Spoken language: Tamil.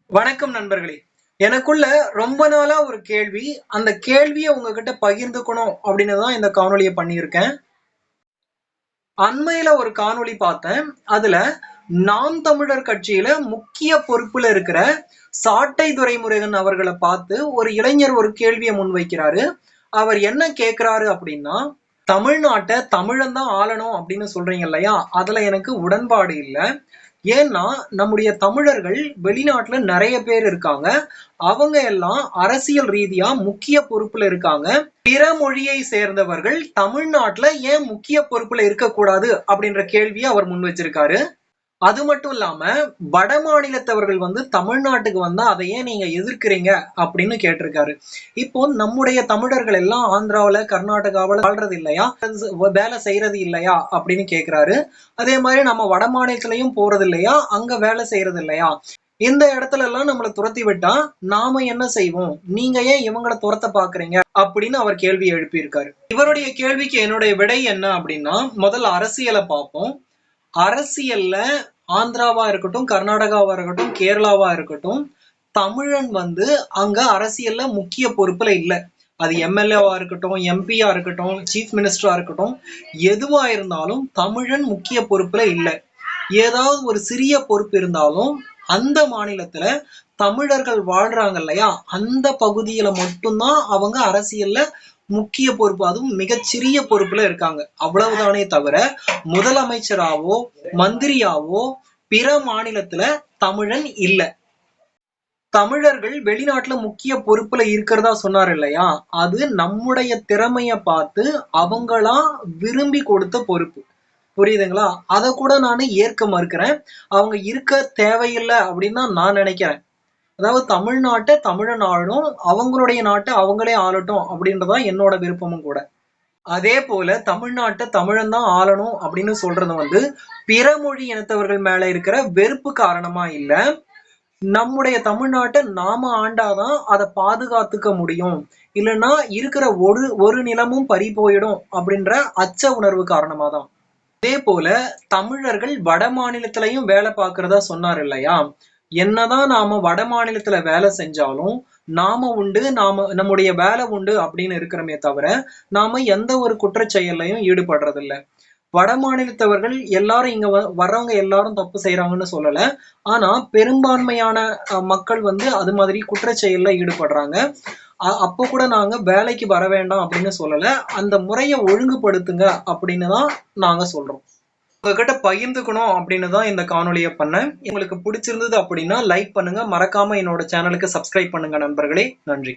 வணக்கம் நண்பர்களே. எனக்குள்ள ரொம்ப நாளா ஒரு கேள்வி. அந்த கேள்விய உங்ககிட்ட பகிர்ந்துக்கணும் அப்படின்னு தான் இந்த காணொளிய பண்ணியிருக்கேன். அண்மையில ஒரு காணொளி பார்த்தேன். அதுல நாம் தமிழர் கட்சியில முக்கிய பொறுப்புல இருக்கிற சாட்டை துரைமுருகன் அவர்கள பார்த்து ஒரு இளைஞர் ஒரு கேள்விய முன்வைக்கிறாரு. அவர் என்ன கேட்கிறாரு அப்படின்னா, தமிழ்நாட்ட தமிழன் தான் ஆளணும் அப்படின்னு சொல்றீங்க இல்லையா? அதுல எனக்கு உடன்பாடு இல்ல. ஏன்னா நம்முடைய தமிழர்கள் வெளிநாட்டுல நிறைய பேர் இருக்காங்க. அவங்க எல்லாம் அரசியல் ரீதியா முக்கிய பொறுப்புல இருக்காங்க. பிற மொழியை சேர்ந்தவர்கள் தமிழ்நாட்டுல ஏன் முக்கிய பொறுப்புல இருக்கக்கூடாது அப்படின்ற கேள்வியை அவர் முன் வச்சிருக்காரு. அது மட்டும் இல்லாம வட மாநிலத்தவர்கள் தமிழ்நாட்டுக்கு வந்தா அதை ஏன் நீங்க எதிர்க்கிறீங்க அப்படின்னு கேட்டிருக்காரு. இப்போ நம்முடைய தமிழர்கள் எல்லாம் ஆந்திராவில கர்நாடகாவில வாழ்றது இல்லையா, வேலை செய்யறது இல்லையா அப்படின்னு கேக்குறாரு. அதே மாதிரி நம்ம வட மாநிலத்திலையும் போறது இல்லையா, அங்க வேலை செய்யறது இல்லையா, இந்த இடத்துல எல்லாம் நம்மளை துரத்தி விட்டா நாம என்ன செய்வோம், நீங்க ஏன் இவங்களை துரத்த பாக்குறீங்க அப்படின்னு அவர் கேள்வி எழுப்பியிருக்காரு. இவருடைய கேள்விக்கு என்னுடைய விடை என்ன அப்படின்னா, முதல்ல அரசியலை பார்ப்போம். அரசியல்ல ஆந்திராவா இருக்கட்டும், கர்நாடகாவா இருக்கட்டும், கேரளாவா இருக்கட்டும், தமிழன் அங்க அரசியல்ல முக்கிய பொறுப்புல இல்ல. அது எம்எல்ஏவா இருக்கட்டும், எம்பியா இருக்கட்டும், சீஃப் மினிஸ்டரா இருக்கட்டும், எதுவா இருந்தாலும் தமிழன் முக்கிய பொறுப்புல இல்ல. ஏதாவது ஒரு சிறிய பொறுப்பு இருந்தாலும் அந்த மாநிலத்துல தமிழர்கள் வாழ்றாங்க இல்லையா, அந்த பகுதியில மட்டும்தான் அவங்க அரசியல்ல முக்கிய பொறுப்பு, அதுவும் மிகச்சிறிய பொறுப்புல இருக்காங்க. அவ்வளவுதானே தவிர முதலமைச்சராவோ மந்திரியாவோ பிற மாநிலத்துல தமிழன் இல்ல. தமிழர்கள் வெளிநாட்டுல முக்கிய பொறுப்புல இருக்கிறதா சொன்னார் இல்லையா, அது நம்முடைய திறமைய பார்த்து அவங்களா விரும்பி கொடுத்த பொறுப்பு. புரியுதுங்களா? அதை கூட நான் ஏற்க மறுக்கிறேன். அவங்க இருக்க தேவையில்லை அப்படின்னு தான் நான் நினைக்கிறேன். அதாவது தமிழ்நாட்டை தமிழன் ஆளணும், அவங்களுடைய நாட்டை அவங்களே ஆளட்டும் அப்படின்றதான் என்னோட விருப்பமும் கூட. அதே போல தமிழ்நாட்டை தமிழன் தான் ஆளணும் அப்படின்னு சொல்றது பிற மொழி இனத்தவர்கள் மேல இருக்கிற வெறுப்பு காரணமா இல்ல, நம்முடைய தமிழ்நாட்டை நாம ஆண்டாதான் அதை பாதுகாத்துக்க முடியும், இல்லைன்னா இருக்கிற ஒரு ஒரு நிலமும் பறி போயிடும் அப்படின்ற அச்ச உணர்வு காரணமா தான். அதே போல தமிழர்கள் வட மாநிலத்திலையும் வேலை பார்க்கிறதா சொன்னார் இல்லையா, என்னதான் நாம வட மாநிலத்துல வேலை செஞ்சாலும் நாம உண்டு, நம்முடைய வேலை உண்டு அப்படின்னு இருக்கிறோமே தவிர நாம எந்த ஒரு குற்றச்செயல்லையும் ஈடுபடுறது இல்ல. வட மாநிலத்தவர்கள் எல்லாரும் இங்க வர்றவங்க எல்லாரும் தப்பு செய்யறாங்கன்னு சொல்லல. ஆனா பெரும்பான்மையான மக்கள் அது மாதிரி குற்றச்செயல்ல ஈடுபடுறாங்க. அப்போ கூட நாங்க வேலைக்கு வர வேண்டாம் அப்படின்னு சொல்லல, அந்த முறையை ஒழுங்குபடுத்துங்க அப்படின்னு தான் நாங்க சொல்றோம். உங்ககிட்ட பகிர்ந்துக்கணும் அப்படின்னு தான் இந்த காணொலியை பண்ணேன். உங்களுக்கு பிடிச்சிருந்தது அப்படின்னா லைக் பண்ணுங்க, மறக்காம என்னோட சேனலுக்கு சப்ஸ்கிரைப் பண்ணுங்க நண்பர்களே. நன்றி.